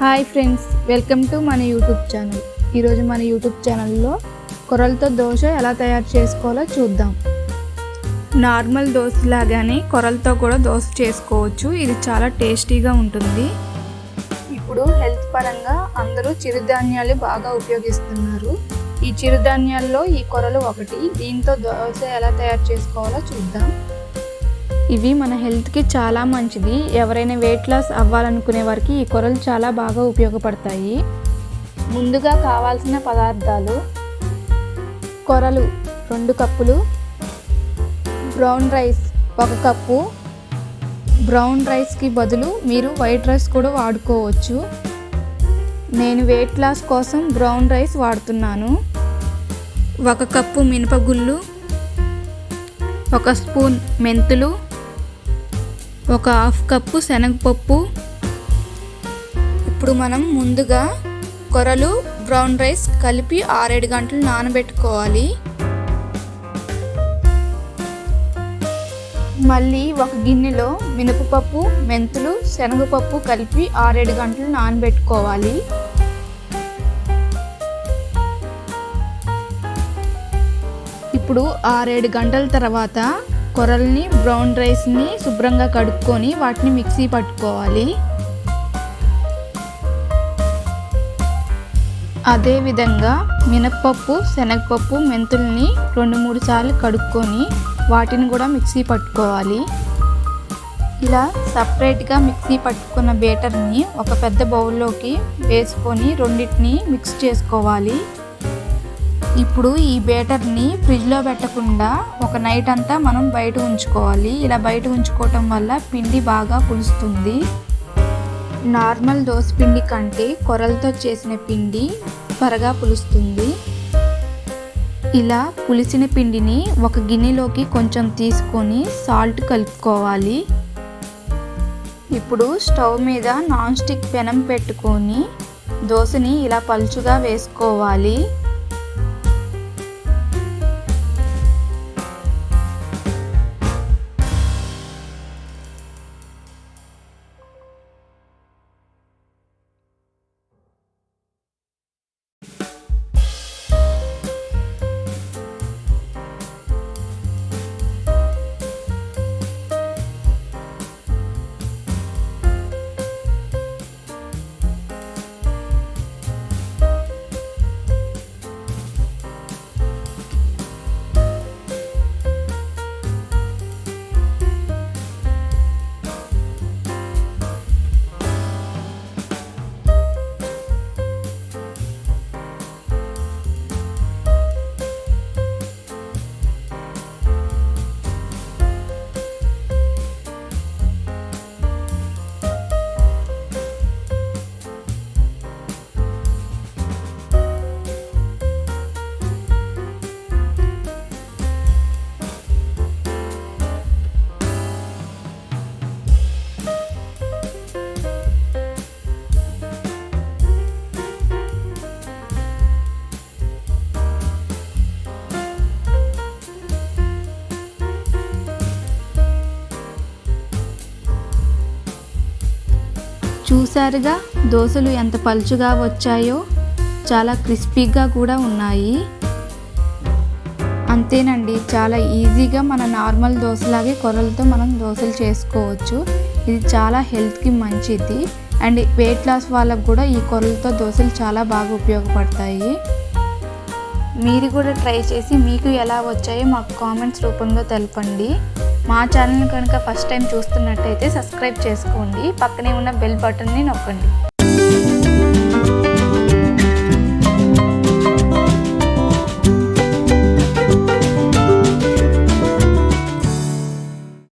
Hi friends, welcome to మన YouTube channel. ఈరోజు మన యూట్యూబ్ ఛానల్లో కొర్రలతో దోశ ఎలా తయారు చేసుకోవాలో చూద్దాం. నార్మల్ దోశ లాగానే కొర్రలతో కూడా దోశ చేసుకోవచ్చు. ఇది చాలా టేస్టీగా ఉంటుంది. ఇప్పుడు హెల్త్ పరంగా అందరూ చిరుధాన్యాలు బాగా ఉపయోగిస్తున్నారు. ఈ చిరుధాన్యాల్లో ఈ కొర్రలు ఒకటి. దీంతో దోశ ఎలా తయారు చేసుకోవాలో చూద్దాం. ఇవి మన హెల్త్కి చాలా మంచిది. ఎవరైనా వెయిట్ లాస్ అవ్వాలనుకునే వారికి ఈ కొర్రలు చాలా బాగా ఉపయోగపడతాయి. ముందుగా కావాల్సిన పదార్థాలు: కొర్రలు 2 కప్పులు, బ్రౌన్ రైస్ 1 కప్పు. బ్రౌన్ రైస్కి బదులు మీరు వైట్ రైస్ కూడా వాడుకోవచ్చు. నేను వెయిట్ లాస్ కోసం బ్రౌన్ రైస్ వాడుతున్నాను. 1 కప్పు మినపగుళ్ళు, 1 స్పూన్ మెంతులు, 1/2 కప్పు శనగపప్పు. ఇప్పుడు మనం ముందుగా కొర్రలు, బ్రౌన్ రైస్ కలిపి 6-7 గంటలు నానబెట్టుకోవాలి. మళ్ళీ ఒక గిన్నెలో మినపపప్పు, మెంతులు, శనగపప్పు కలిపి 6-7 గంటలు నానబెట్టుకోవాలి. ఇప్పుడు 6-7 గంటల తర్వాత కొర్రల్ని, బ్రౌన్ రైస్ని శుభ్రంగా కడుక్కొని వాటిని మిక్సీ పట్టుకోవాలి. అదేవిధంగా మినప్పప్పు, శనగపప్పు, మెంతుల్ని 2-3 సార్లు కడుక్కొని వాటిని కూడా మిక్సీ పట్టుకోవాలి. ఇలా సపరేట్గా మిక్సీ పట్టుకున్న బేటర్ని ఒక పెద్ద బౌల్లోకి వేసుకొని రెండింటిని మిక్స్ చేసుకోవాలి. ఇప్పుడు ఈ బేటర్ని ఫ్రిడ్జ్లో పెట్టకుండా ఒక నైట్ అంతా మనం బయట ఉంచుకోవాలి. ఇలా బయట ఉంచుకోవటం వల్ల పిండి బాగా పులుస్తుంది. నార్మల్ దోశ పిండి కంటే కొర్రలతో చేసిన పిండి త్వరగా పులుస్తుంది. ఇలా పులిసిన పిండిని ఒక గిన్నెలోకి కొంచెం తీసుకొని సాల్ట్ కలుపుకోవాలి. ఇప్పుడు స్టవ్ మీద నాన్ స్టిక్ పెనం పెట్టుకొని దోశని ఇలా పలుచుగా వేసుకోవాలి. చూసారుగా దోశలు ఎంత పలుచుగా వచ్చాయో, చాలా క్రిస్పీగా కూడా ఉన్నాయి. అంతేనండి, చాలా ఈజీగా మన నార్మల్ దోశలాగే కొర్రలతో మనం దోశలు చేసుకోవచ్చు. ఇది చాలా హెల్త్కి మంచిది. అండ్ వెయిట్ లాస్ వాళ్ళకు కూడా ఈ కొర్రలతో దోశలు చాలా బాగా ఉపయోగపడతాయి. మీరు కూడా ట్రై చేసి మీకు ఎలా వచ్చాయో మాకు కామెంట్స్ రూపంలో తెలపండి. మా ఛానల్ కనుక ఫస్ట్ టైం చూస్తున్నట్టయితే సబ్స్క్రైబ్ చేసుకోండి. పక్కనే ఉన్న బెల్ బటన్ని నొక్కండి.